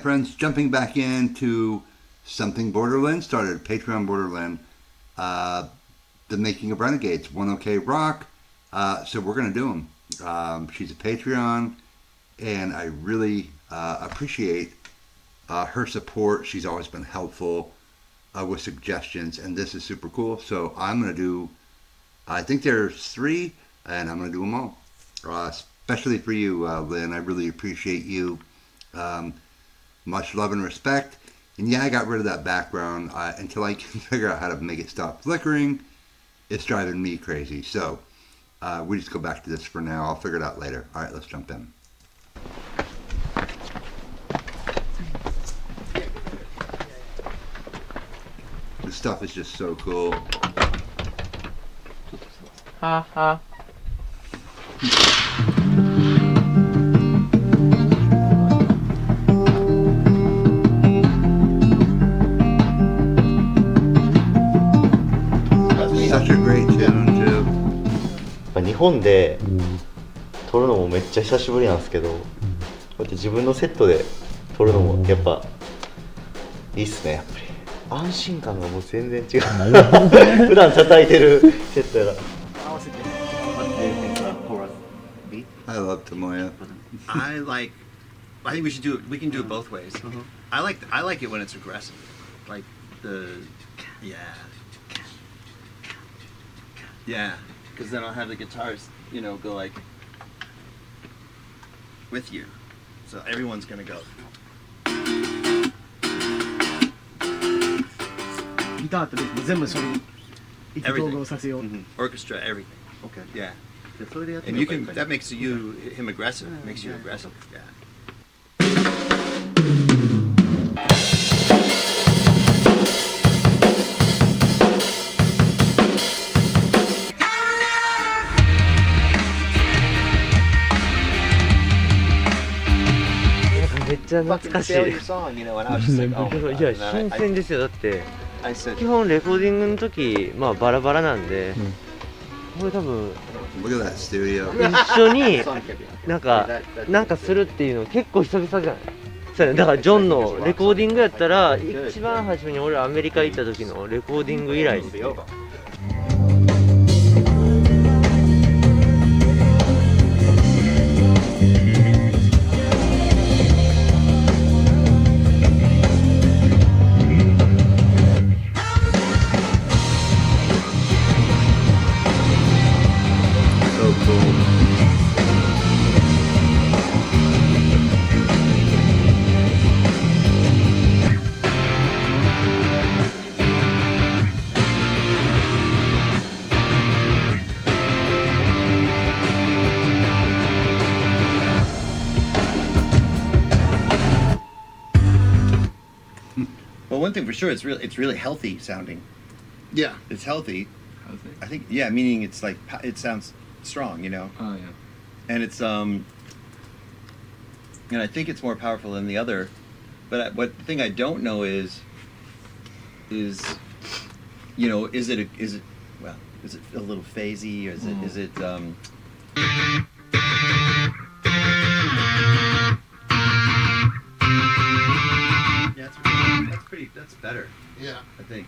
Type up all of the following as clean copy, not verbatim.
friends, jumping back into something Borderland started, Patreon Borderland, the making of Renegades, 1OK Rock. So we're going to do them. She's a Patreon, and I really appreciate her support. She's always been helpful with suggestions, and this is super cool. So I'm going to do, I think there's 3, and I'm going to do them all. Especially for you, Lynn. I really appreciate you. Much love and respect. And yeah, I got rid of that background until I can figure out how to make it stop flickering. It's driving me crazy. So we just go back to this for now. I'll figure it out later. All right, let's jump in. This stuff is just so cool. Ha ha. Such a great tune too. 日本で撮るのもめっちゃ久しぶりなんですけど、こうやって自分のセットで撮るのもやっぱいいっすね。やっぱり安心感がもう全然違う。普段叩いてるセットやら。I love Tomoya. I think we should do it. We can do it both ways. I like it when it's aggressive, like yeah, because then I'll have the guitars, go like with you, so everyone's gonna go. ギターとベースも全部それに意気投合させよう。Orchestra, everything. Okay. Yeah. And you can. That makes him aggressive. Makes you aggressive. Yeah. I love Tomoya. いや新鮮ですよ。だって基本レコーディングの時バラバラなんで、これ多分一緒になんかするっていうの結構久々じゃない。そうね、だからジョンのレコーディングやったら一番初めに俺アメリカ行った時のレコーディング以来ですよ。Well, one thing for sure, it's really healthy sounding. Yeah. It's healthy. I think, yeah, meaning it's like it sounds strong, Oh yeah. and it's and I think it's more powerful than the other. But what the thing I don't know is it a little phasey, or is it Yeah, that's better. Yeah. I think.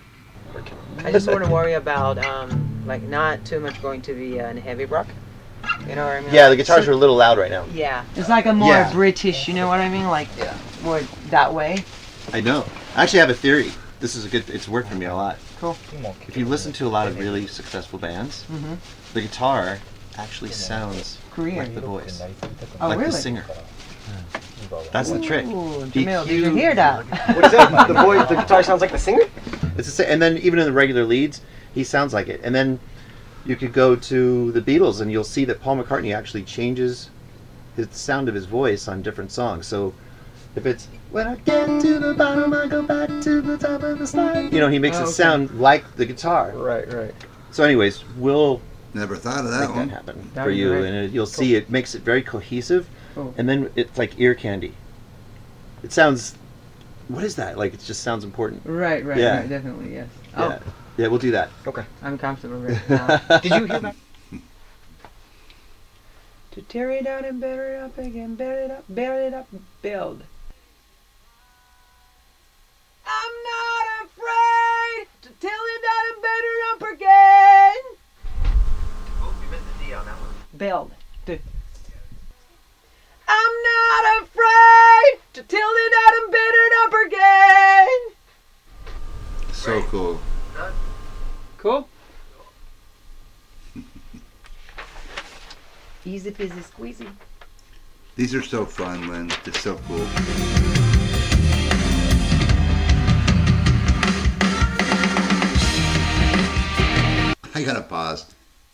I just want to worry about not too much going to the heavy rock. You know what I mean? Yeah, the guitars are a little loud right now. Yeah, it's like a more British. You know what I mean? Like more that way. I know. I actually have a theory. This is it's worked for me a lot. Cool. If you listen to a lot of really successful bands, the guitar actually sounds Korean. like the voice, Oh, like really? the singer. That's the trick. Ooh, Jamil, did you hear that? What is that? The guitar sounds like the singer? It's the same. And then even in the regular leads, he sounds like it. And then you could go to the Beatles and you'll see that Paul McCartney actually changes the sound of his voice on different songs. So if it's when I get to the bottom, I go back to the top of the slide. He makes it sound like the guitar. Right. So, anyways, we'll Never thought of that make one. that happen That'd for be you, great. and you'll see it makes it very cohesive, Cool. and then it's like ear candy. It sounds. What is that? Like it just sounds important. Right, Yeah. right, definitely, yes. Yeah, yeah, we'll do that. Okay. I'm comfortable right now. Did you hear that? To tear it down and build it up again, build it up, build. I'm not afraid to tilt it out and bid it up again. So cool. Cool. Easy peasy squeezy. These are so fun, Lynn. They're so cool. I gotta pause.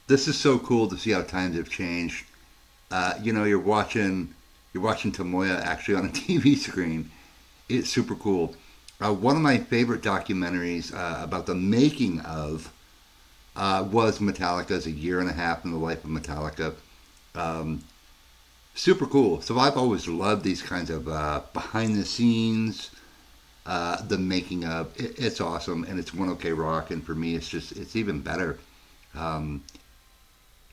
This is so cool to see how times have changed. You're watching Tomoya actually on a TV screen. It's super cool. One of my favorite documentaries about the making of was Metallica's A Year and a Half in the Life of Metallica. Super cool. So I've always loved these kinds of behind the scenes, the making of. It's awesome, and it's 1OK Rock, and for me, it's even better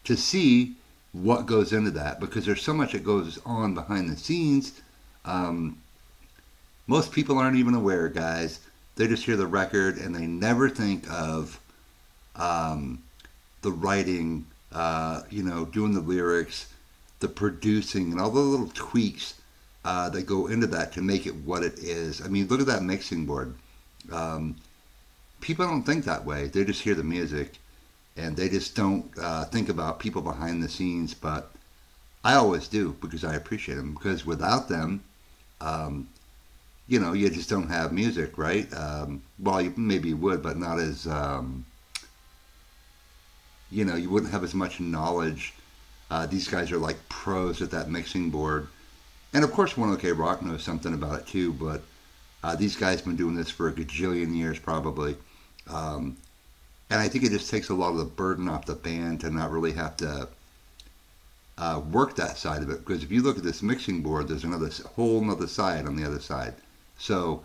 to see what goes into that, because there's so much that goes on behind the scenes. Most people aren't even aware, guys. They just hear the record and they never think of the writing, doing the lyrics, the producing, and all the little tweaks that go into that to make it what it is. I mean, look at that mixing board. People don't think that way. They just hear the music, and they just don't think about people behind the scenes. But I always do, because I appreciate them. Because without them, you just don't have music, right? Well, maybe you would, but not as, you wouldn't have as much knowledge. These guys are like pros at that mixing board. And of course, 1OK Rock knows something about it too, but these guys have been doing this for a gajillion years probably. And I think it just takes a lot of the burden off the band to not really have to work that side of it. Because if you look at this mixing board, there's whole another side on the other side. So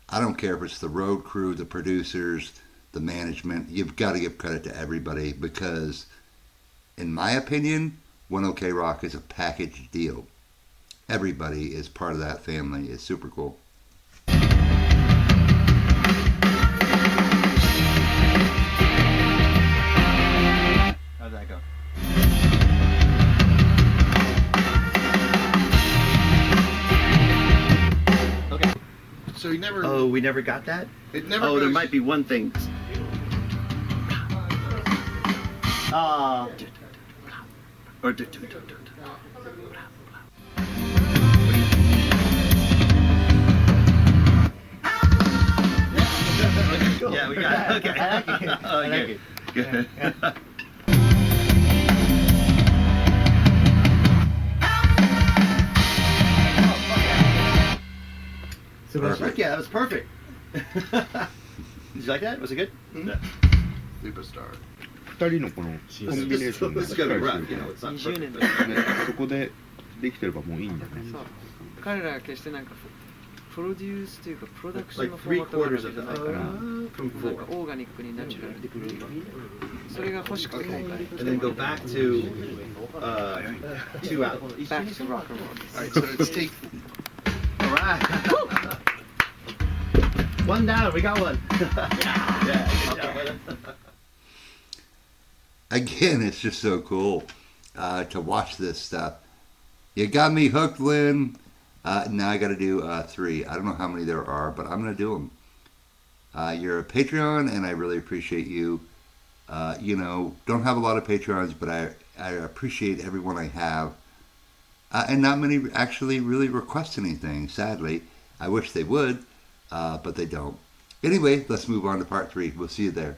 I don't care if it's the road crew, the producers, the management. You've got to give credit to everybody, because in my opinion, 1OK Rock is a package deal. Everybody is part of that family. It's super cool. How did that go? Okay. So he never. Oh, we never got that? It never. Oh, goes, there might be one thing. Or Yeah, we got it. Okay. I like it. Oh, I like good. it. Good. Perfect. Yeah, that was perfect. Did you like that? Was it good? Superstar. 二人のこのコンビネーションがしっかりしてるから20年だね、そこでできてればもういいんだね。そう彼らは決してなんかプロデュースというかプロダクション Like のフォーマットがあるわ 3/4 けじゃ of ないからなんか the オーガニックにナチュラルでっていうそれが欲しくて今回 And then go back to 2 out. Back to rock and roll. Alright, so let's take. Alright. One down, we got one. Yeah, good job. Again, it's just so cool to watch this stuff. You got me hooked, Lynn. Now I got to do 3. I don't know how many there are, but I'm going to do them. You're a Patreon, and I really appreciate you. Don't have a lot of Patreons, but I appreciate everyone I have. And not many actually really request anything, sadly. I wish they would, but they don't. Anyway, let's move on to part 3. We'll see you there.